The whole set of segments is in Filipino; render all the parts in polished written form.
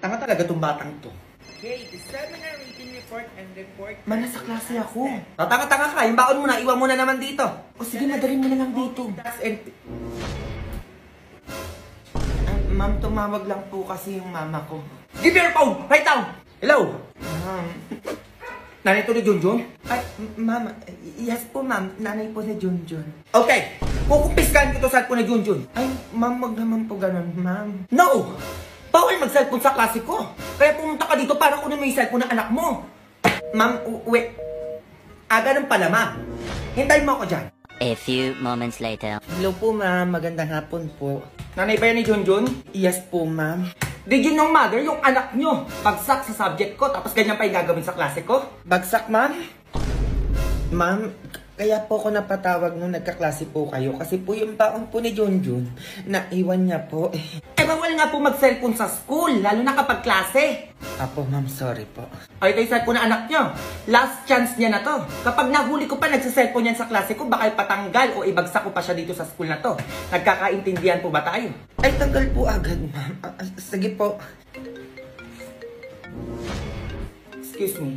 Tanga talaga tong batang to. Okay, the seminar reading report and report. Nasa klase ako. Tanga-tanga ka, yung baon mo na, iwan mo na naman dito. O sige, madalhin mo na lang dito. Ma'am, tumawag lang po kasi yung mama ko. Give me your phone! Right now! Hello? Nanay to ni Junjun? Ay, ma'am, yes po ma'am, nanay po ni Junjun. Okay, kukumpiskan ko to sa cellphone ni Junjun. Ay, ma'am, wag naman po ganun, ma'am. No! Bawal mag-cellphone sa klase ko. Kaya pumunta ka dito para kunin mo yung cellphone ng anak mo. Ma'am, wait. Ganun pala, ma'am. Hintayin mo ako dyan. A few moments later. Hello po, ma'am. Magandang hapon po. Nanay ba yan ni Junjun? Yes po, ma'am. Did you know, mother, yung anak nyo bagsak sa subject ko, tapos ganyan pa yung gagawin sa klase ko? Bagsak, ma'am? Ma'am, kaya po ako napatawag nung nagkaklase po kayo kasi po yung baon po ni Junjun, naiwan niya po. Bawal nga po mag-cellphone sa school, lalo na kapag klase. Apo, ma'am, sorry po. Ay, ito yung cellphone na anak nyo. Last chance niya na to. Kapag nahuli ko pa nagsa-cellphone yan sa klase ko, baka ipatanggal o ibagsak ko pa siya dito sa school na to. Nagkakaintindihan po ba tayo? Ay, tanggal po agad, ma'am. Sige po. Excuse me.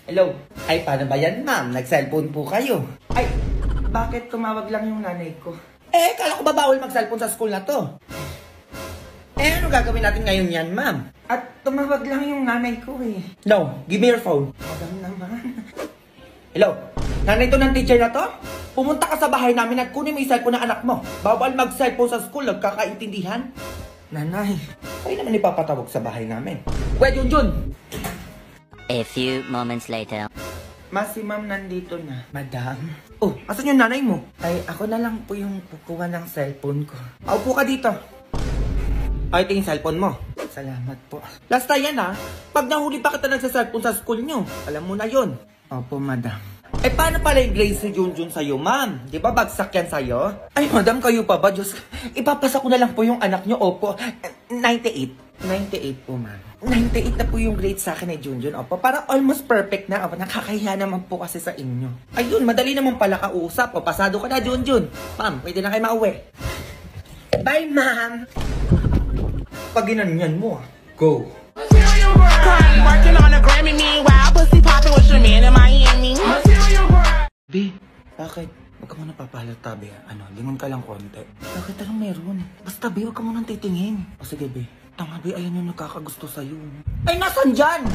Hello? Ay, paano ba yan, ma'am? Nag-cellphone po kayo. Ay, bakit tumawag lang yung nanay ko? Kala ko ba bawal mag-cellphone sa school na to? Ano gagawin natin ngayon yan, ma'am? At tumawag lang yung nanay ko eh. No, give me your phone. Madam naman. Hello? Nanay to ng teacher na to? Pumunta ka sa bahay namin at kunin mo yung cellphone ng anak mo. Bawal mag-cellphone sa school, nagkakaintindihan. Nanay, kayo naman ipapatawag sa bahay namin. Wait, Junjun! A few moments later. Si ma'am nandito na. Madam? Oh, asan yung nanay mo? Ay, ako na lang po yung kukuha ng cellphone ko. Upo ka dito. Ay, ito yung cellphone mo. Salamat po. Last time yan pag nahuli pa kita nagsa-cellphone sa school nyo, alam mo na yon. Opo, madam. Paano pala yung grades ni Junjun sa'yo, ma'am? Di ba bagsak yan sa'yo? Ay, madam, kayo pa ba? Diyos, ipapasa ko na lang po yung anak nyo. Opo, 98. 98 po, ma'am. 98 na po yung grade sa akin ni Junjun. Opo, parang almost perfect na. Opo, nakakahiya naman po kasi sa inyo. Ayun, madali naman pala kausap. O, pasado ka na, Junjun. Ma'am, pwede na kayo mauwi. Bye, ma'am. Pag ginanyan mo, go. Working on a Grammy, meanwhile, pussy popping with your man in Miami. Be, bakit? Huwag ka muna papahalata, Be. Lingon ka lang konti. Bakit anong meron? Basta, Be, huwag ka muna titingin. O sige, Be. Tanga, Be, ayan yung nakakagusto sa'yo. Ay, nasan dyan?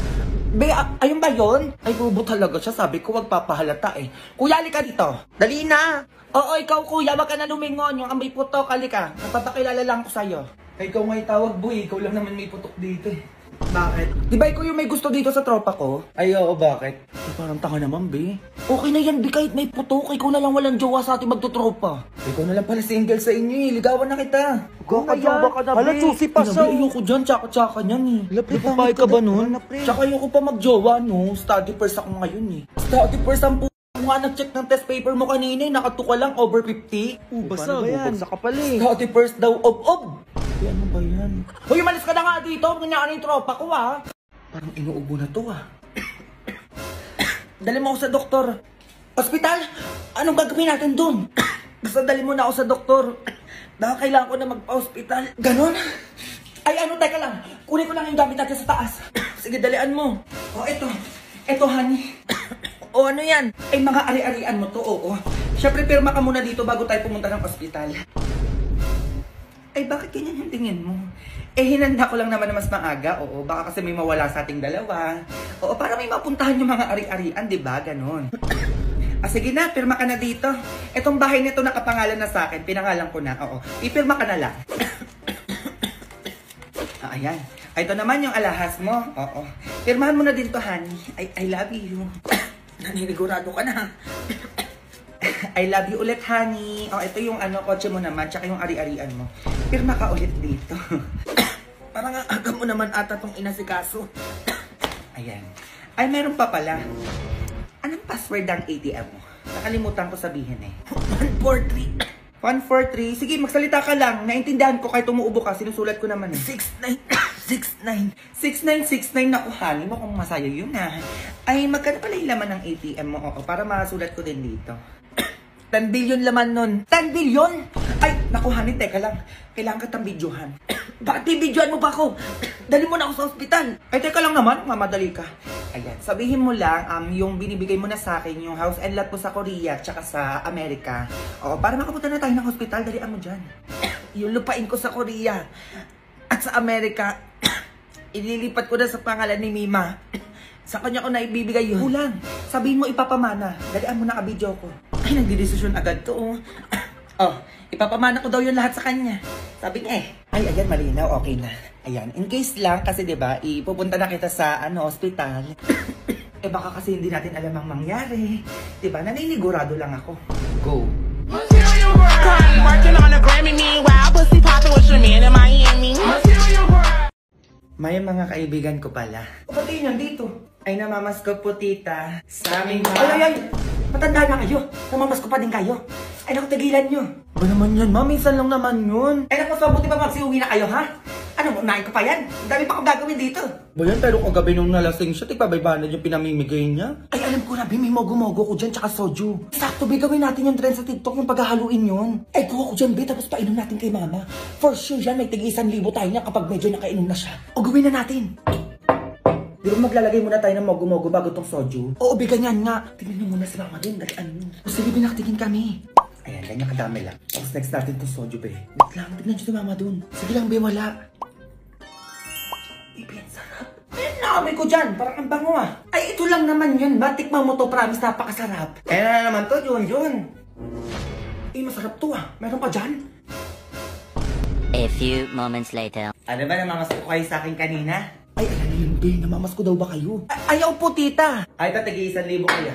Be, ayun ba yun? Ay, bubo talaga siya. Sabi ko, huwag papahalata eh. Kuya, halika dito. Dali na. Oo, ikaw, kuya. Huwag ka na lumingon. Yung ambay putok, halika. Nagpapakilala lang ko sa'yo. Ay, ikaw may tawag, boy. Ikaw lang naman may putok dito eh. Bakit? Di ba ikaw yung may gusto dito sa tropa ko? Ay, oo, bakit? Ay, parang tanga naman, Be. Okay na yan, Be, kahit may putok. Ikaw na lang walang jowa sa ating magtutropa. Ikaw na lang pala single sa inyo eh. Ligawan na kita. Kakajowa ka na, Be. Hala, susi pa siya. Ayoko dyan, tsaka-tsaka niyan eh. Lapit ka ba nun? Tsaka ayoko pa magjowa, no? Study first ako ngayon eh. Study first ang nga nag-check ng test paper mo kanina eh. Nakatuka lang, over 50. Basta, bubagsak ka pala eh. Study first daw, ob. Ano ba yan? Hoy, umalis ka na nga dito. Ganyan yung tropa ko, Parang inuubo na to, Dali mo ako sa doktor. Hospital? Anong gagawin natin dun? Basta dali mo na ako sa doktor. Baka kailangan ko na magpa-hospital. Ganon? Ay, teka lang. Kunin ko lang yung gamit natin sa taas. Sige, dalian mo. Ito. Ito, honey. Ano yan? Ay, mga ari-arian mo to, oo. Siyempre, pirma ka muna dito bago tayo pumunta ng hospital. Ay, bakit ganyan yung tingin mo? Hinanda ko lang naman na mas maaga, oo. Baka kasi may mawala sa ating dalawa. Oo, para may mapuntahan yung mga ari-arian, di ba? Ganon. Sige na, pirma ka na dito. Etong bahay nito nakapangalan na sa akin. Pinangalan ko na, oo. Ipirma ka na lang. Ayan. Ito naman yung alahas mo, oo. Pirmahan mo na din to, honey. I love you. Naninigurado ka na. I love you ulit, honey. Ito yung kotse mo naman, tsaka yung ari-arian mo. Pirma ka ulit dito. Parang aga mo naman ata tong inasikaso. Ayan. Ay, meron pa pala. Anong password ng ATM mo? Nakalimutan ko sabihin eh. 143. 143. Sige, magsalita ka lang. Naintindihan ko kahit umuubo ka. Sinusulat ko naman eh. 6969. 6969. Naku, honey mo kung masaya yun Ay, magkano pala yung laman ng ATM mo? Oo, para masulat ko din dito. 10 billion laman nun. 10 billion? Ay, naku, honey, teka lang. Kailangan kitang videohan. Bakit bibidyoan mo pa ako? Dali mo na ako sa ospital. Ay, teka lang naman, mamadali ka. Ayan, sabihin mo lang, yung binibigay mo na sa akin, yung house and lot mo sa Korea, tsaka sa Amerika. Oo, para makapunta na tayo ng ospital, dalian mo dyan. Yung lupain ko sa Korea at sa Amerika, ililipat ko na sa pangalan ni Mima. Sa kanya ko na ibibigay yun. Kulang. Sabihin mo ipapamana. Dalian mo na ka-video ko. Ay, nagdidesisyon agad to. Oh, ipapamana ko daw yun lahat sa kanya. Sabi niya Ay, ayan, malinaw. Okay na. Ayan, in case lang, kasi diba, ipupunta na kita sa, hospital. Baka kasi hindi natin alam ang mangyari. Diba, naninigurado lang ako. Go. Working on a Grammy, meanwhile, pussy popping with your man in Miami. May mga kaibigan ko pala. Pati yan dito. Ay, namamasko po, tita. Sa aming Ay! Matanda na kayo. Namamasko pa din kayo. Ay, naku, tigilan nyo. Ba naman yan, ma? Minsan lang naman yun. Ay, naku, mabuti pa magsiuwi na kayo, ha? Ano, unahin ko pa yan? Ang dami pa akong gagawin dito. Ba yan, pero kagabi nung nalasing siya, tigpabaybanan yung pinamimigay niya. Ay, alam ko na, may mogo-mogo ko dyan, tsaka soju. Sakto, be, gawin natin yung trend sa TikTok, yung paghahaluin yun. Ay, kuha ko dyan, be, tapos painom natin kay mama. For sure yan, may tig-1,000 tayo niya kapag medyo nakainom na siya. O, gawin na natin. Di ba maglalagay muna tayo ng mogo-mogo bago tong soju? Oo, be, ganyan nga. Tingnan niyo muna si mama din, dalian mo. O, sige, binaktigin kami. Ayan, ganyan kadami lang. Tapos next natin tong soju, be. Wait lang, tignan niyo si mama dun. Sige lang, be, wala. Ibi, ang sarap. Ayan, naamoy ko dyan. Parang ang bango ah. Ay, ito lang naman yun. Batik mo to, promise, napakasarap. Ayan na naman to, Jun. Eh, masarap to ah. Meron pa dyan? A few moments later. Ano ba, namamas ko kayo sa akin kanina? Ay, alam na yun, be. Namamas ko daw ba kayo? Ayaw po, tita. Ay, tatigi 1,000 kaya.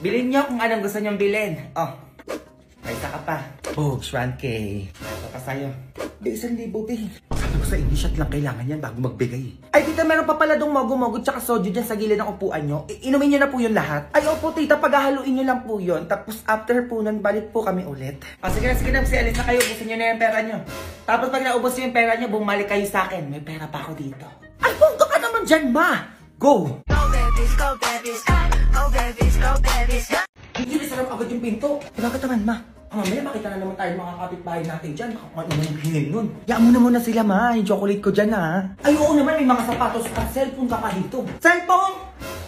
Bilhin niyo kung anong gusto niyong bilhin. Oh. Ay, saka pa. Bogs, 1K. Ito pa sa'yo. Be, 1,000, be. Sabi ko sa English, shot lang kailangan yan bago magbigay. Ay, tita, meron pa pala dong mogo-mogo tsaka soju dyan sa gilid ng upuan nyo. Inumin nyo na po yun lahat. Ay, opo, tita, paghahaluin nyo lang po yun. Tapos, after po nun, balik po kami ulit. Sige na, si alis na kayo. Ubusin nyo na yung pera nyo. Tapos, pag naubos nyo yung pera nyo, bumalik kayo sa akin. May pera pa ako dito. Ay, punto ka naman dyan, ma! Go! Go babies, go babies, go babies, go babies. Hindi na sarap agad yung pinto. Bakit naman, ma? Mamaya makita na naman tayo mga kapitbahay natin dyan. Baka ano yung hingin nun. Yaan mo na muna sila, ma. Yung chocolate ko dyan, ha. Ay, oo naman. May mga sapatos at cellphone ka pa dito. Cellphone?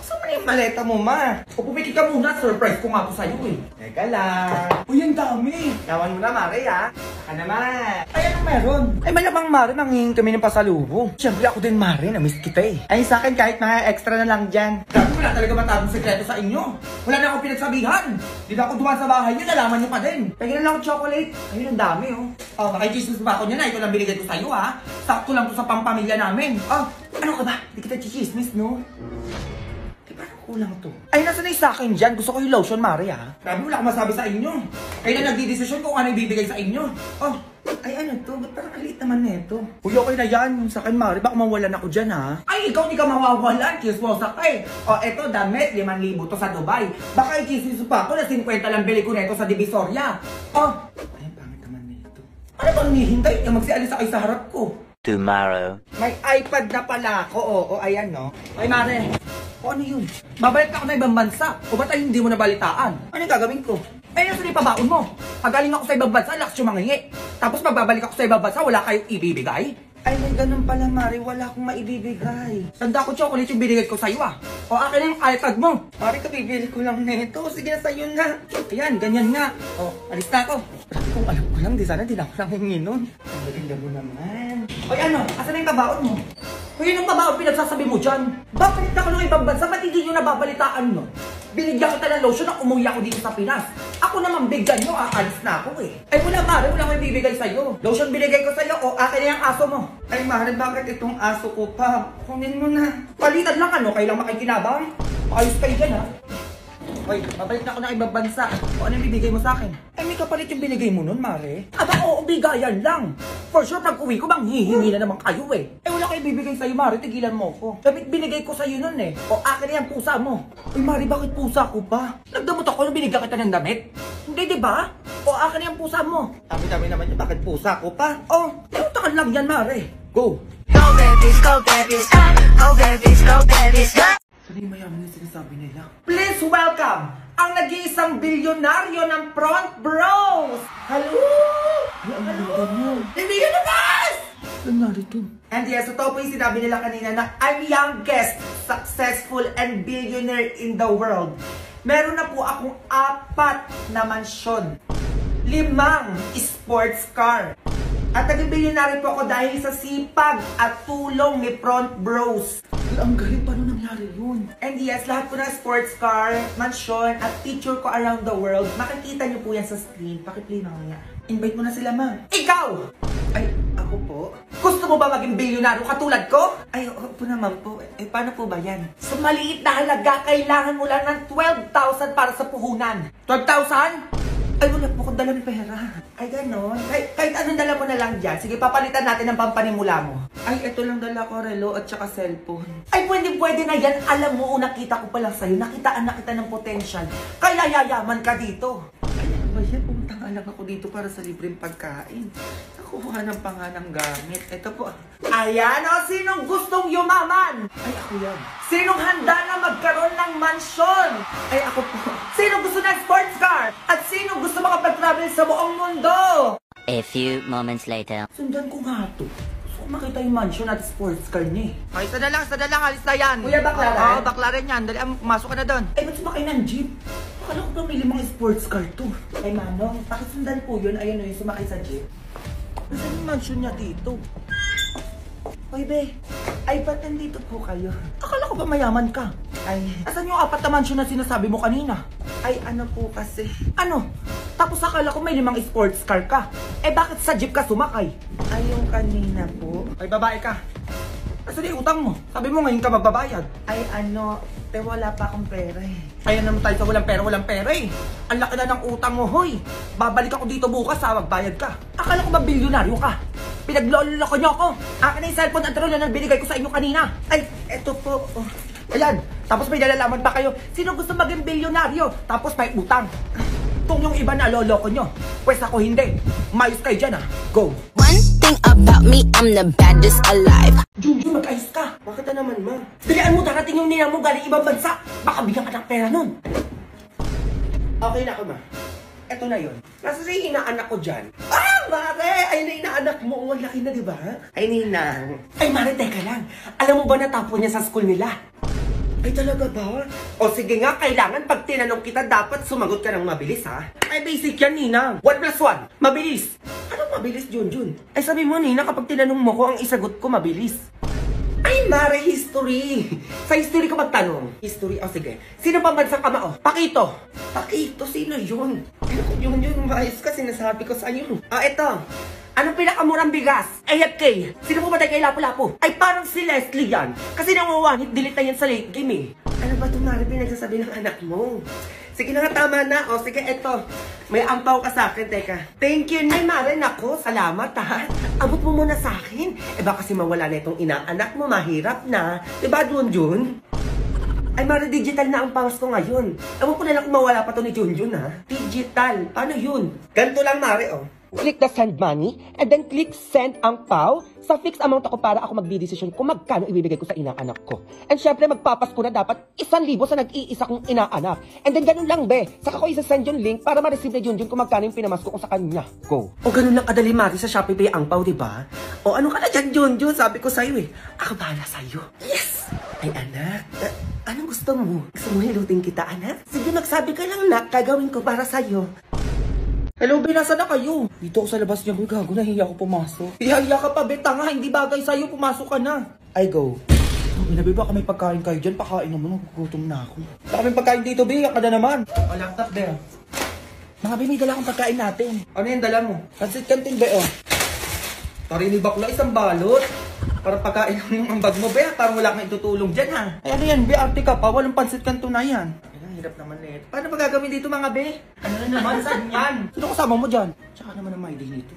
Saan mo yung maleta mo, ma? O pumili ka muna. Surprise ko nga to sa'yo, eh. Teka lang. Uy, ang dami. Yawan mo na, Mare, ha. Saka naman. Ay, anong meron? Ay, malamang, Mare. Nangingin kami ng pasalubong. Siyempre, ako din, Mare. Namiss kita, eh. Ay, sa akin, kahit mga extra na lang dyan. Grabe, wala talaga matagong sekreto sa inyo. Wala na akong pinagsabihan. Di na ako dumaan sa bahay nyo. Nalaman nyo pa din. Tingnan lang ako chocolate. Ayun, ang dami, oh. Oh, nakikismis ba ako niya na? Ito lang binigay ko sa'yo, ha? Sakto lang to sa pampamilya namin. Oh, ano ka ba? Di kita chichismis, no? Di ba kulang to? Ay, nasa na yung sa akin dyan? Gusto ko yung lotion, Mari, ha? Grabe, wala akong masabi sa inyo. Kayo na nagdidesisyon kung ano ibibigay sa inyo. Oh, ay ano to? Ba't parang aliit naman neto? Uy, okay na yan. Sa akin, Mari, baka mawalan ako dyan, ha? Ay, ikaw di ka mawawalan. Chismosa ka, eh. Oh, eto, damit. 5,000 to sa Dubai. Baka i-chismis pa ako na 50 lang bili ko neto sa Divisoria. Oh, ay, pangit naman neto. Ano bang nihintay? Yung magsialis kayo sa harap ko. Tomorrow. May iPad na pala ako, oo, ayan, no? Ay, Mare, o ano yun? Babalik ako na ibang bansa. O ba't ay hindi mo nabalitaan? Ano yung gagawin ko? Ay, nasa ipabaon mo. Pagaling ako sa ibang bansa, lakas yung mangingi. Tapos magbabalik ako sa ibang bansa, wala kayong ibibigay? Ay, may ganun pala, Mare. Wala akong maibibigay. Tanda ko chocolate yung binigay ko sa'yo, ah. O, akin na yung iPad mo. Mare, kabibili ko lang nito. Sige na, sa'yo na. Ayan, ganyan nga. O, alis na ako. Grabe, kung alam ko lang, di sana din ako lang hingi nun. Ang maganda mo naman. Oy, ano? Asan na yung babaon mo? Hoy, yun ang babaon pinagsasabi mo dyan. Babalik ako ng ibang bansa, ba't hindi nyo nababalitaan no? Binigyan kita ng lotion na umuwi ako dito sa Pinas. Ako naman bigyan nyo, aalis na ako eh. Ay, wala, Mare, wala akong ibibigay sa'yo. Lotion binigay ko sa'yo, o akin na yung aso mo. Ay, Mare, bakit itong aso ko pa? Kunin mo na. Palitan lang ano, kailang makikinabang. Ayos kayo dyan, ha? Hoy, babalik na ako ng ibang bansa. O ano yung bibigay mo sa akin? Ay, may kapalit yung binigay mo nun, Mare. Aba, oo, bigayan lang. For sure, pag uwi ko, bang hihingi na naman kayo eh. Eh, wala kayo bibigay sa'yo, Mare. Tigilan mo ko. Dapat binigay ko sa'yo nun eh. O akin na yung pusa mo. Uy, Mare, bakit pusa ko pa? Nagdamot ako nung binigyan kita ng damit? Hindi, di ba? O akin na yung pusa mo. Dami-dami naman yun, bakit pusa ko pa? Oh, takan lang yan, Mare. Go! Go babies, go babies, go babies, go babies. Saan yung mayaman yung sinasabi nila? Please welcome ang nag-iisang bilyonaryo ng Front Bros! Hello! Ay, ang ganda mo. Hindi yun naman! Nangyari to. And yes, totoo po yung sinabi nila kanina na I'm youngest, successful, and billionaire in the world. Meron na po akong 4 na mansyon, 5 sports car. At naging bilyonary po ako dahil sa sipag at tulong ni Front Bros. Ang galing, paano nangyari yun? And yes, lahat po ng sports car, mansyon, at picture ko around the world, makikita niyo po yan sa screen. Pakiplay na nga. Invite mo na sila, ma'am. Ikaw! Ay, ako po? Gusto mo ba maging bilyonaryo katulad ko? Ay, oo po naman po. Eh, paano po ba yan? Sa maliit na halaga, kailangan mo lang ng 12,000 para sa puhunan. 12,000? Ay, wala po akong dalang pera. Ay, ganon. Kahit anong dala mo na lang dyan. Sige, papalitan natin ang pampanimula mo. Ay, ito lang dala ko, relo at saka cellphone. Ay, pwede na yan. Alam mo, nakita ko pa lang sa'yo. Nakitaan na kita ng potential. Kaya yayaman ka dito. Ay, ano ba yan? Pumunta nga lang ako dito para sa libreng pagkain. Nakuha ng panganang gamit. Ito po. Ayan o, sinong gustong yumaman? Ay, ako yan. Sinong handa na magkaroon ng mansyon? Ay, ako po. Sinong gusto ng sports car? At sinong gusto makapag-travel sa buong mundo? A few moments later. Sundan ko nga to. Gusto ko makita yung mansion at sports car niya. Ay, sada lang, alis na yan. Kuya, baklaran? Oo, baklaran yan. Dali, pumasok ka na doon. Ay, ba't sumakay ng jeep? Akala ko pamili mga sports car to. Ay, Manong, pakisundan po yun. Ayan o yung sumakay sa jeep. Nasaan yung mansion niya dito? Hoy, be. Ay, ba't nandito po kayo? Akala ko ba mayaman ka? Ay, asan yung 4 na mansion na sinasabi mo kanina? Ay, ano po kasi? Ano? Tapos akala ko may 5 sports car ka. Eh, bakit sa jeep ka sumakay? Ay, yung kanina po. Ay, babae ka. Asan yung utang mo? Sabi mo ngayon ka magbabayad. Ay, ano? Te, wala pa akong pera eh. Ayan naman tayo sa walang pera eh. Ang laki na ng utang mo, hoy. Babalik ako dito bukas ha, magbayad ka. Akala ko ba bilyonaryo ka? Pinagloloko niyo ako. Akin na yung cellphone at relo na binigay ko sa inyo kanina. Ay, eto po. Oh. Ayan. Tapos may nalalaman pa kayo. Sino gusto maging bilyonaryo? Tapos may utang. Kung yung iba na loloko nyo, pwes ako hindi. Mayos kayo dyan ha. Go. One thing about me, I'm the baddest alive. Junjun, mag-ayos ka. Bakit na naman, ma? Dalian mo, darating yung nina mo galing ibang bansa. Baka bigyan ka ng pera nun. Okay na ako, ma. Eto na yun. Nasa sa inaanak ko dyan. Ah, Mare! Ay, na inaanak mo. Ang laki na, di ba? Ay, Ninang. Ay, Mare, teka lang. Alam mo ba natapon niya sa school nila? Ay, talaga ba? O sige nga, kailangan pag tinanong kita, dapat sumagot ka ng mabilis, ha? Ay, basic yan, Ninang. 1+1. Mabilis. Anong mabilis, Junjun? Ay, sabi mo, Ninang, kapag tinanong mo ko, ang isagot ko mabilis. Ay, Mare, history. Sa history ka magtanong. History, o sige. Sino pa bansang kamao? Pakito. Pakito, sino yun? Yun, maayos ka, sinasabi ko sa iyo. Ah, eto. Anong pinakamurang bigas? AFK. Sino po ba tayo kay Lapu-Lapu? Ay, parang si Leslie yan. Kasi nanguwanit, delete na yan sa late game eh. Ano ba ito, Mare, pinagsasabi ng anak mo? Sige na nga, tama na. O, sige, eto. May ampaw ka sa akin, teka. Thank you, Nay, Mare. Nako, salamat, ha. Abot mo muna sa akin. Eh, baka kasi mawala na itong inaanak mo, mahirap na. Diba, Junjun? Ay, Mare, digital na ang pawas ko ngayon. Ewan ko na lang kung mawala pa to ni Junjun, ha. Digital. Paano yun? Ganito lang, Mare, oh. Click the send money, and then click send ang PAW. Sa fixed amount ako para ako magdi-decision kung magkano ibibigay ko sa inaanak ko. And syempre, magpapasko na dapat 1,000 sa nag-iisa kong inaanak. And then ganun lang, be. Saka ko isa-send yung link para ma-receive na Junjun kung magkano yung pinamasko ko sa kanya. Go. O ganun lang kadali, Mari, sa Shopee Pay ang PAW, diba? O ano ka na dyan, Junjun? Sabi ko sa'yo eh. Ako bahala sa'yo. Yes! Ay, anak. Anong gusto mo? Gusto mo hilutin kita, anak? Sige, magsabi ka lang, nak. Gagawin ko para sa'yo. Hello, be, nasa na kayo? Dito ako sa labas niya, boy, gago, nahiya ako pumasok. Hiya ka pa, be, tanga, hindi bagay sa'yo, pumasok ka na. I go. Inabi, baka may pagkain kayo dyan, pakain naman, nagugutom na ako. Baka may pagkain dito, be, ka na naman. O, laptop, be. Mga be, may dala akong pagkain natin. Ano yung dala mo? Pansit Canton, be, oh. Tarini bakla, isang balot. Parang pagkain ng bag mo, be, parang wala kang itutulong dyan, ha. Ay, ano yan, be, arte ka pa, walang Pansit Canton na yan. Hirap naman na ito. Paano ba gagawin dito, mga be? Ano na naman? Saan yan? Sino kasama mo dyan? Tsaka naman ang may day nito.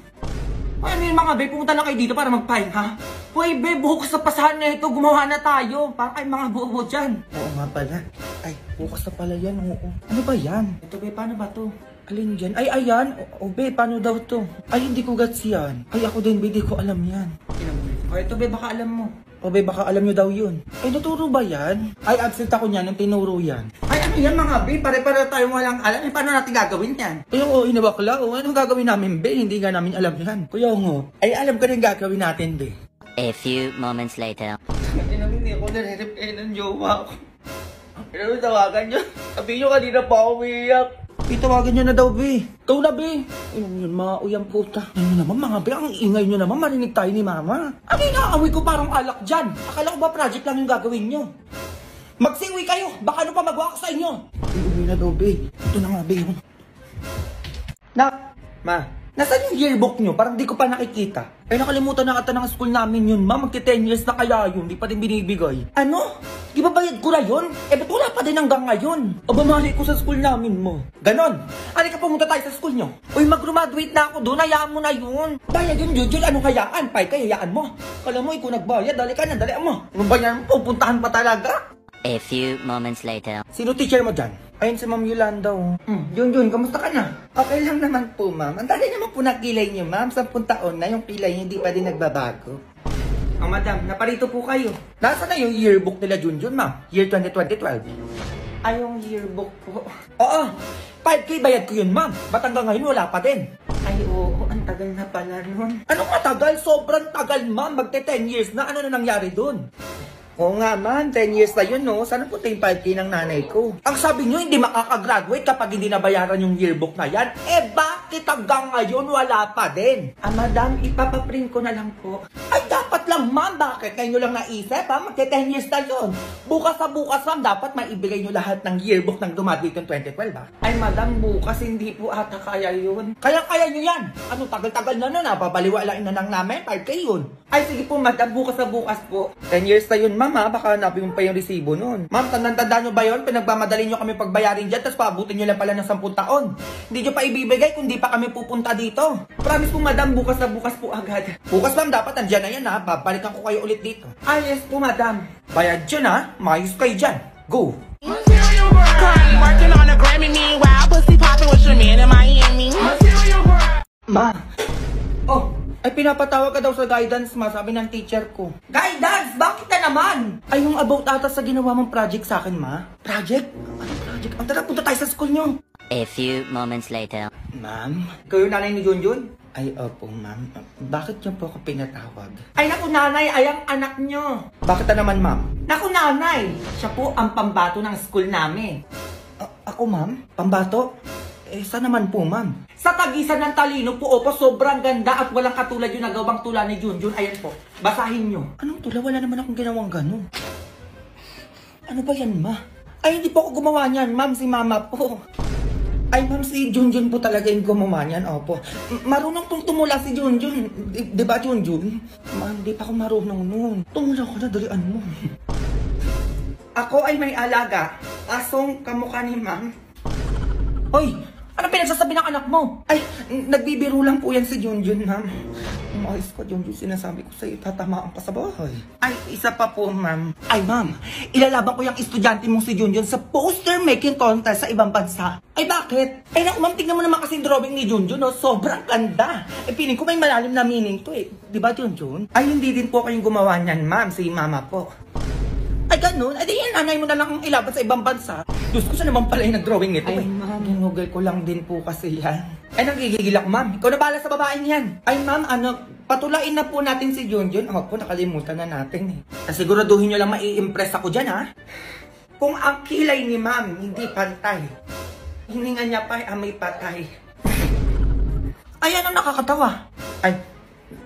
Ay, ano yung mga be? Pumunta na kayo dito para magpahin, ha? Hoy, be, bukas sa pasahan na ito. Gumawa na tayo. Parang kayo mga buo dyan. Oo nga pala. Ay, bukas na pala yan, oo. Ano ba yan? Ito, be, paano ba to? Alin dyan? Ay, ayan. O, be, paano daw to? Ay, hindi ko gets yan. Ay, ako din, be, di ko alam yan. O, ito, be, baka alam mo. O, be, baka alam nyo daw yun. Ay, naturo ba yan? Ay, absent ako niyan nung tinuro yan. Ay, Ano yan mga be? Pare-pare tayong walang alam. Eh, paano natin gagawin yan? Kuya, oo, inabakla. O, anong gagawin namin, be? Hindi nga namin alam yan. Kuya, oo. Ay, alam ko rin gagawin natin, be. A few moments later. Hindi namin hindi ako nare-reply ng jowa ko. Pero tawagan nyo. Sabi nyo kanina pa ako umiiyak. Itawagan nyo na daw, be. Ikaw na, be. Ayun yun, mga uyang puta. Ano naman, mga be, ang ingay nyo naman, marinig tayo ni mama. Ano yung naamoy ko parang alak dyan? Akala ko ba project lang yung gagawin nyo? Magsiuwi kayo! Baka ano pa magawa ko sa inyo! Uwi na daw, be. Ito na nga, be. Ma, nasaan yung yearbook nyo? Parang di ko pa nakikita. Ay, nakalimutan na ata ng school namin yun, ma. Magti-10 years na kaya yun. Di pa din binibigay. Ano? Di ba bayad ko na yun? Eh, ba't wala pa din hanggang ngayon? O bumalik ko sa school namin mo. Ganon. Halika pumunta tayo sa school nyo. Uy, mag-graduate na ako doon. Hayaan mo na yun. Bayad yun, Jujun. Anong hayaan? Pay, hayaan mo. Kala mo, ikaw nagbayad. Dali ka na, dali mo. Anong bayan mo? Pupuntahan pa talaga? A few moments later. Sino teacher mo dyan? Ayun si Ma'am Yolanda. Jun, kamusta ka na? Okay lang naman po, ma'am. Ang dali naman po ng kilay niyo, ma'am. 10 taon na yung kilay niyo, hindi pa din nagbabago. Madam, naparito po kayo. Nasaan na yung yearbook nila, Junjun, ma'am? Year 2012. Ay, yung yearbook po. Oo, 5K bayad ko yun, ma'am. Ba't hanggang ngayon wala pa din? Ay, oo, ang tagal na pala nun. Anong matagal? Sobrang tagal, ma'am. Magte 10 years na. Ano na nangyari dun? Oo nga man, 10 years na yun, no? Sana punta yung 5K ng nanay ko. Ang sabi nyo, hindi makakagraduate kapag hindi nabayaran yung yearbook na yan. Eh, bakit hanggang ngayon wala pa din? Madam, ipapaprint ko na lang po. Ay, dapat lang, ma'am. Bakit? Kayo lang naisip, ha? Magte 10 years na yun. Bukas sa bukas, ma'am, dapat maibigay nyo lahat ng yearbook ng dumating yung 2012, ha? Ay, madam, bukas hindi po ata kaya yun. Kaya nyo yan. Ano, tagal-tagal na nun, ha? Babaliwalain na lang namin, 5K yun. Ay, sige po, madam, bukas sa bukas po. 10 years na yun, ma'am. Baka hanapin mo pa yung resibo nun. Ma'am, tandaan nyo ba yun? Pinagmamadali nyo kami pagbayarin dyan, tapos paabutin nyo lang pala ng 10 taon. Hindi nyo pa ibibigay kung di pa kami pupunta dito. Promise po, madam, bukas na bukas po agad. Bukas, ma'am, dapat nandyan na yan, ha? Babalikan ko kayo ulit dito. Ah, yes po, madam. Bayad dyan, ha? Mayos kayo dyan. Go! Crying, working on a Grammy, meanwhile, pussy popping with your man in Miami. Ma! Oh! Ay, pinapatawag ka daw sa guidance, ma. Sabi ng teacher ko. Guidance? Bakit na naman? Ay, yung about ata sa ginawa mong project sa akin, ma. Project? Ano project? Ang tara, punta tayo sa school nyo. A few moments later. Ma'am? Kayo nanay ni Junjun? Ay, opo, ma'am. Bakit niyo po ako pinatawag? Ay, naku, nanay. Ay, ang anak nyo. Bakit na naman, ma'am? Naku, nanay. Siya po ang pambato ng school namin. Ako, ma'am? Pambato? Eh, saan naman po, ma'am? Sa tagisan ng talino po, opo, sobrang ganda at walang katulad yung nagawang tula ni Junjun. Ayan po, basahin nyo. Anong tula? Wala naman akong ginawang gano'n. Ano ba yan, ma? Ay, hindi po ako gumawa niyan, ma'am. Si mama po. Ay, ma'am, si Junjun po talaga yung gumawa niyan, opo. Marunong pong tumula si Junjun. Di ba, Junjun? Ma'am, di pa ako marunong nun. Tumula ko na, dalian mo. Ako ay may alaga. Asong kamukha ni ma'am. Hoy! Ano pinagsasabi ng anak mo? Ay, nagbibiro lang po yan si Junjun, ma'am. Umayos ka, Junjun. Sinasabi ko sa'yo, tatamaan ka sa bahay. Ay, isa pa po, ma'am. Ay, ma'am, ilalaban ko yung estudyante mong si Junjun sa poster making contest sa ibang bansa. Ay, bakit? Ay, naku, ma'am, tingnan mo naman kasi drawing ni Junjun, no? Sobrang ganda. Eh, piling ko may malalim na meaning to, eh. Di ba, Junjun? Ay, hindi din po kayong gumawa niyan, ma'am. Si mama po. Ay, ganun? Ay, di yan, nanay mo na lang ang ilaban sa ibang bansa. Diyos ko, siya naman pala yung nag-drawing nito. Ay, ma'am, ginugol ko lang din po kasi yan. Ay, nagigigil ako, ma'am. Ikaw na bahala sa babaeng yan. Ay, ma'am, patulain na po natin si Junjun. Ako po, nakalimutan na natin, eh. Siguraduhin nyo lang mai-impress ako dyan, ha? Kung ang kilay ni ma'am hindi pantay, hininga niya pa ay amoy patay. Ay, ano nakakatawa? Ay,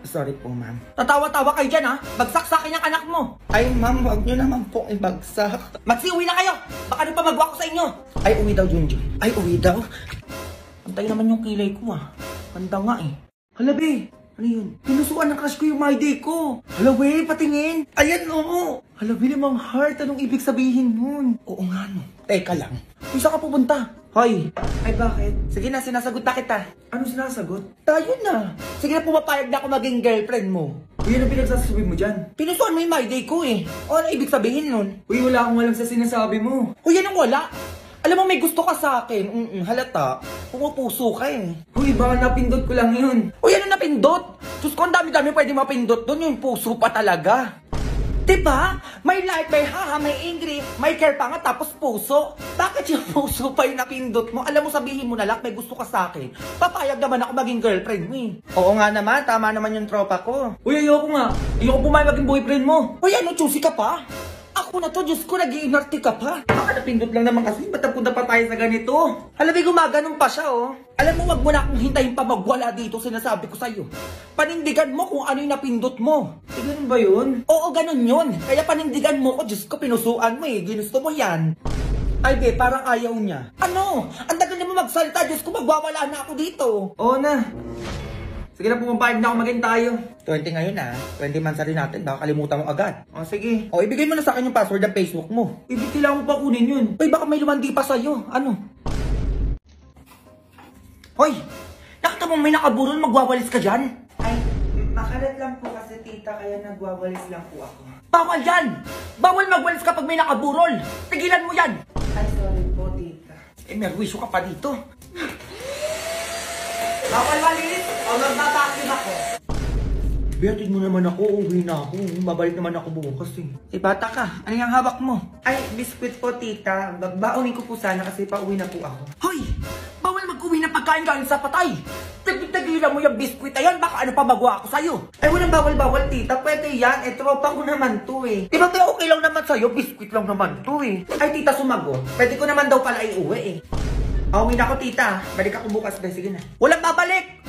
sorry po, ma'am. Tatawa-tawa kayo dyan, ha? Bagsak sa akin ang anak mo. Ay, ma'am, huwag nyo naman po ibagsak. Magsiuwi na kayo! Baka nung pamagwa ko sa inyo. Ay, uwi daw, Junjun. Ay, uwi daw? Antay naman yung kilay ko, ha? Handa nga, eh. Hala, be. Ano yun? Pinusuan ng crush ko yung my day ko. Hala, be, patingin. Ayan, oo. Hala, be, limang heart. Anong ibig sabihin nun? Oo nga, no. Teka lang. Kung saan ka pupunta? Hoy! Ay, bakit? Sige na, sinasagot na kita. Ano sinasagot? Tayo na. Sige na, pumapayag na ako maging girlfriend mo. Uy, ano pinagsasabi mo dyan? Pinusuan mo yung my day ko, eh. O, ano ibig sabihin nun? Uy, wala akong alam sa sinasabi mo. Uy, anong wala? Alam mo, may gusto ka sa akin. Halata. Pumupuso ka, eh. Uy, baka napindot ko lang yun. Uy, ano napindot? Diyos ko, ang dami-dami pwede mapindot doon. Yung puso pa talaga. Diba? May like, may haha, may angry, may care pa nga, tapos puso. Bakit yung puso pa yung napindot mo? Alam mo, sabihin mo na lang, may gusto ka sa akin. Papayag naman ako maging girlfriend mo eh. Oo nga naman, tama naman yung tropa ko. Uy, ayoko nga. Ayoko pumayag maging boyfriend mo. Uy, ano, choosy ka pa? Ako na to, Diyos ko, nag-iinarte ka pa. Baka napindot lang naman kasi, ba't napunta pa tayo sa ganito? Alam mo, gumaganon pa siya, oh. Alam mo, wag mo na akong hintayin pa magwala dito, sinasabi ko sa'yo. Panindigan mo kung ano yung napindot mo. Ganun ba yun? Oo, ganun yun. Kaya panindigan mo ko, Diyos ko, pinusuan mo eh. Ginusto mo yan. Ay, be, parang ayaw niya. Ano? Ang tagal na mo magsalita, Diyos ko, magwawala na ako dito. Oo na. Sige na, pumapayag na ako maging tayo. 20 ngayon ah. 20 months na rin natin, baka kalimutan mo agad. O, sige. O, ibigay mo na sa akin yung password ng Facebook mo. Ibig kailangan mo pa kunin yun. Uy, baka may lumandi pa sa'yo. Ano? Hoy! Nakita mo may nakaburol, magwawalis ka dyan? Ay, makalat lang po kasi tita, kaya nagwawalis lang po ako. Bawal yan! Bawal magwalis kapag may nakaburol! Tigilan mo yan! Ay, sorry po tita. Eh, may wisyo ka pa dito. Bawal walis! O magbabakim ako. Bihatid mo naman ako, uwi na ako. Mabalik naman ako bukas eh. Eh, bata ka. Ano yung hawak mo? Ay, biskwit po, tita. Bagbaunin ko po sana kasi pauwi na po ako. Hoy! Bawal mag-uwi ng pagkain galing sa patay! Tagil-tagilan mo yung biskwit na yan, baka ano pa magawa ako sa'yo. Ay, walang bawal-bawal, tita. Pwede yan. Eh, tropa ko naman to eh. Diba, kaya okay lang naman sa'yo? Biskwit lang naman to eh. Ay, tita, sumagot. Pwede ko naman daw pala iuwi eh. Pauwi na ako, tita. Balik ako bukas, be. Sige na. Walang babalik!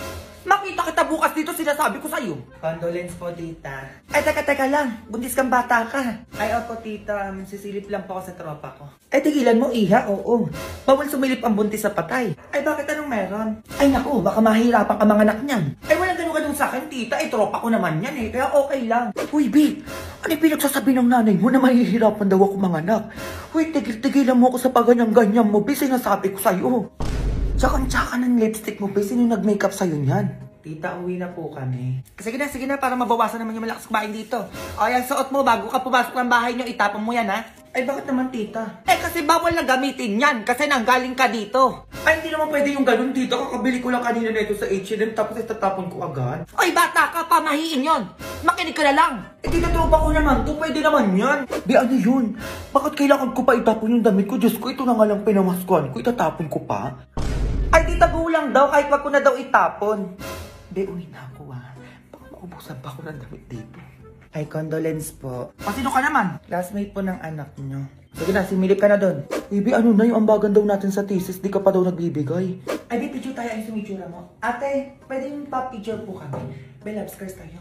Makita kita bukas dito, sinasabi ko sa'yo. Condolence po, tita. Ay, teka lang. Buntis kang bata ka. Ay, opo, tita. Sisilip lang po ako sa tropa ko. Ay, tigilan mo, iha. Oo. Bawal sumilip ang buntis sa patay. Ay, bakit anong meron? Ay, naku, baka mahirapan ka mga anak niyan. Ay, walang ganun-ganun sa akin, tita. Ay, tropa ko naman yan eh. Kaya okay lang. Uy, B. Ano yung pinagsasabi ng nanay mo na mahihirapan daw ako mga anak? Uy, tigil-tigilan mo ako sa paganyang-ganyan mo, B. Sinasabi ko sa'yo. Tsaka ng lipstick mo, be. Sino nag-makeup sa'yo niyan? Tita, uwi na po kami. Sige na, para mabawasan naman yung malakas kumain dito. O, yan, suot mo bago ka pumasok ng bahay nyo, itapon mo yan, ha? Ay, bakit naman, tita? Eh, kasi bawal na gamitin yan, kasi nanggaling ka dito. Ay, hindi naman pwede yung ganun, tita. Kakabili ko lang kanina na ito sa H&M, tapos itatapon ko agad. Ay, bata ka, pamahiin yon. Makinig ka na lang. Eh, tita, tropa ko naman to. Pwede naman yan. Be, ano yun? Bakit kailangan ko pa itapon yung damit ko? Diyos ko, ito na nga lang pinamaskuhan ko. Itatapon ko pa? Ay, tita, gulang daw. Kahit wag ko na daw itapon. Be, uwi na ako, ha. Baka maubusan pa ako ng damit dito. Ay, condolence po. O, sino ka naman? Classmate po ng anak nyo. Sige na, similip ka na doon. Baby, ano na yung ambagan daw natin sa thesis? Di ka pa daw nagbibigay. Ay, be, picture tayo. Ay, sumitsura mo. Ate, pwede yung pa-picture po kami. Be, love scars tayo.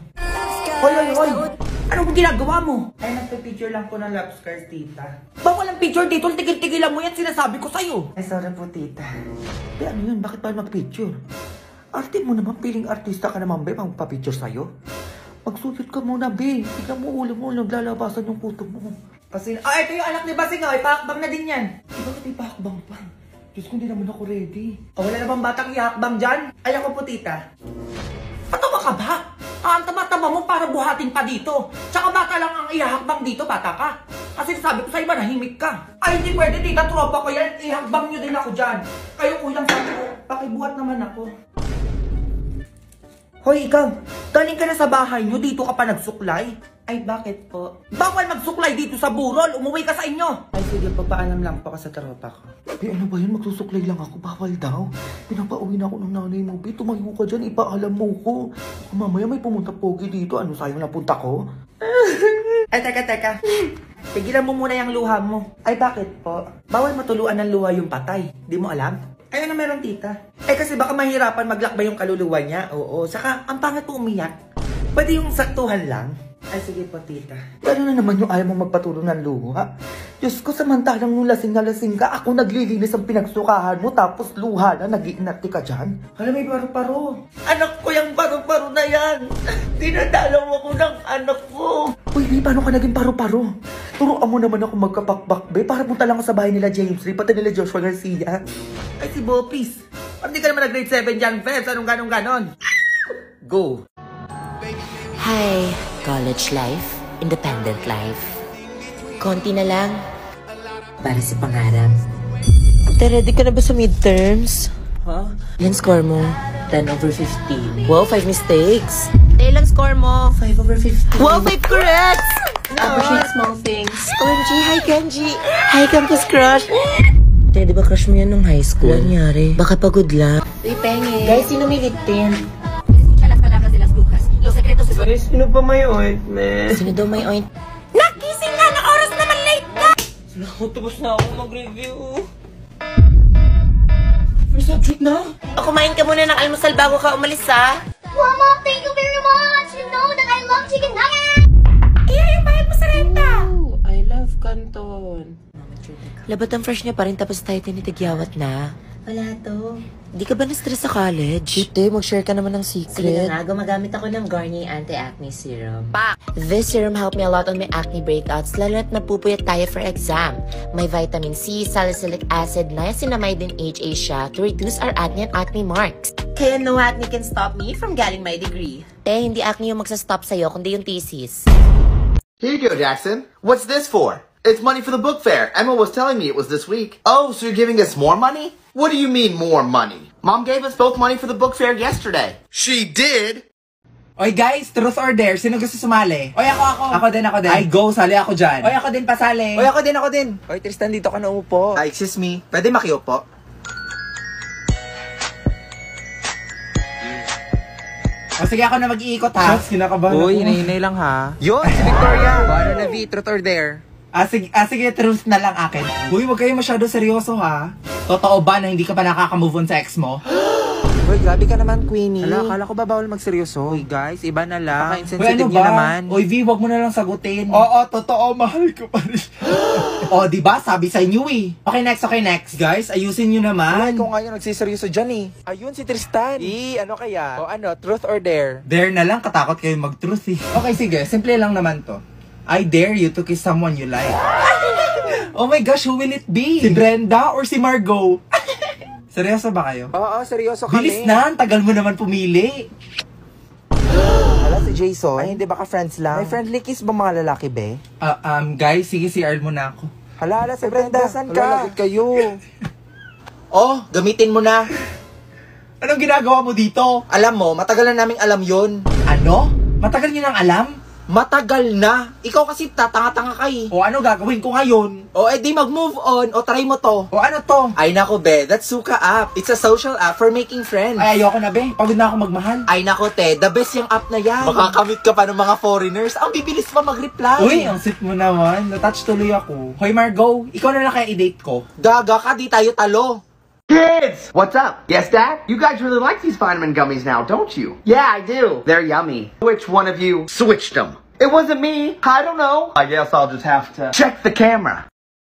Hoy! Ano bang ginagawa mo? Ay, nagpa-picture lang po ng love scars, tita. Bawal ang picture dito. Tigil-tigilan mo yan. Sinasabi ko sa'yo. Ay, sorry po, tita. Be, ano yun? Bakit pa mag-picture? Arte mo naman, piling artista ka naman, be, magpa-picture sa'yo. Magsulit ka muna, be. Tignan mo ulo mo, naglalabasan yung kuto mo. Kasi, ito yung anak ni Basing, ay pakakbang na din yan. Bakit may pakbang pa? Diyos ko, hindi naman ako ready. Wala na bang batang ihakbang dyan? Ay, ako po, tita. Patawa ka ba? Ang tama-tama mo para buhatin pa dito. Tsaka bata lang ang ihakbang dito, bata ka. Kasi sabi ko sa'yo ba, nahimik ka. Ay, hindi pwede, tita, tropa ko yan. Ihakbang nyo din ako dyan. Kayo kulang sabi ko, pakibuhat naman ako. Hoy, ikaw, galing ka na sa bahay nyo, dito ka pa nagsuklay? Ay, bakit po? Bawal magsuklay dito sa burol, umuwi ka sa inyo! Ay, sige po, paalam lang po ka sa tropa ko. Be, ano ba yun? Magsusuklay lang ako. Bawal daw. Pinapauwi na ako ng nanay mo. Be, tumayo ka dyan. Ipaalam mo ko. Mamaya may pumunta pogi dito. Ano, sayang na punta ko? Ay, teka. Pigilan mo muna yung luha mo. Ay, bakit po? Bawal matuluan ng luha yung patay. Di mo alam? Ay, ano meron, tita? Eh, kasi baka mahirapan maglakbay yung kaluluwa niya. Oo, saka ang pangit po umiyak. Pwede yung saktuhan lang. Ay, sige po, tita. Ano na naman yung ayaw mong magpatulong ng luha? Diyos ko, samantalang nung lasing na lasing ka, ako naglilinis ang pinagsukahan mo, tapos luha na, nag-iinati ka dyan. Hala, may paru-paro. Anak ko yung paru-paro na yan. Dinadalaw ako ng anak ko. Uy, Be, paano ka naging paru-paro? Turuan mo naman ako magkapakbak, Be, para punta lang ako sa bahay nila James Lee, pati nila Joshua Garcia. Ay, si Bopis. Hindi ka naman nag-grade 7 dyan, Febs. Anong ganon? Go. Hi, college life, independent life. Konti na lang para sa pangarap. Ready ka na ba sa midterms? Huh? Ilan score mo? 10/15. Wow, 5 mistakes. Ilan score mo? 5/15. Wow, 5 corrects! Appreciate small things. OMG, hi Kenji. Hi Campus Crush. Di ba crush mo yan nung high school? Ano nangyari? Baka pagod lang. Uy, penge. Guys, sino may lip tint? Sino pa may ointment? Sino daw may oint? Nakising na! Na oras naman late ka! Tapos na ako mag-review. May subject na? O, kumain ka muna ng almusal bago ka umalis, ha? Mama, thank you very much. You know that I love chicken nuggets. Kaya yung bayad mo sa renta! I love Canton. Labat ang fresh niya pa rin tapos tayo tinitigyawat na. Wala to. Di ka ba na-stress sa college? Hindi, mag-share ka naman ng secret. Sige na nga, gumagamit ako ng Garnier Anti-Acne Serum. This serum helped me a lot on my acne breakouts, lalo na't napupuyat tayo for exam. May vitamin C, salicylic acid, niacinamide, and HA siya to reduce our acne and acne marks. Kaya no acne can stop me from getting my degree. Hindi acne yung magsa-stop sa'yo, kundi yung thesis. Here you go, Jackson. What's this for? It's money for the book fair. Emma was telling me it was this week. Oh, so you're giving us more money? What do you mean more money? Mom gave us both money for the book fair yesterday. She did? Oy guys, truth or dare? Sino gusto sumali? Oy, ako. Ako din. Ay, go, sali ako dyan. Oy, ako din, pasali. Oy, ako din. Oy, Tristan, dito ka na umupo. Excuse me. Pwede makiupo? O sige, ako na mag-iikot ha. Shots, kinakabahan ako. Uy, hinahinay lang ha. Yun, si Victoria. Ano na V, truth or dare? Sige, truth na lang akin. Uy, huwag kayo masyado seryoso ha. Totoo ba na hindi ka pa nakaka-move on sa ex mo? Uy, grabe ka naman, Queenie. Akala ko ba bawal magseryoso? Uy, guys, iba na lang. Insensitive niya naman. Uy, V, huwag mo na lang sagutin. Oo, totoo, mahal ko pa rin. O, diba? Sabi sa inyo eh. Okay, next. Guys, ayusin nyo naman. Ay, kung ngayon nagsiseryoso dyan eh. Ayun, si Tristan. Ano kaya? O ano, truth or dare? Dare na lang, katakot kayo mag-truth eh. Okay, sige, simple lang naman to. I dare you to kiss someone you like. Oh my gosh, who will it be? Si Brenda or si Margot? Seryoso ba kayo? Oo, seryoso kami. Bilis na, ang tagal mo naman pumili. Hala, si Jason. Ay, hindi baka friends lang? May friendly kiss ba mga lalaki, be? Guys, sige, CR muna ako. Hala, si Brenda, saan ka? Lagot kayo. Oh, gamitin mo na. Anong ginagawa mo dito? Alam mo, matagal na naming alam yun. Ano? Matagal niyo nang alam? Matagal na. Ikaw kasi tatanga-tanga ka eh. O ano gagawin ko ngayon? O edi mag-move on. O try mo to. O ano to? Ay nako be, that's Suka app. It's a social app for making friends. Ay, ayoko na be. Pagod na ako magmahal. Ay nako te, the best yung app na yan. Makakamit ka pa ng mga foreigners. Ang bibilis pa mag-reply. Uy, ang sweet mo naman. Natouch tuloy ako. Hoy Margot, ikaw na lang kaya i-date ko. Gaga ka, di tayo talo. Kids! What's up? Yes, Dad? You guys really like these vitamin gummies now, don't you? Yeah, I do. They're yummy. Which one of you switched them? It wasn't me. I don't know. I guess I'll just have to check the camera.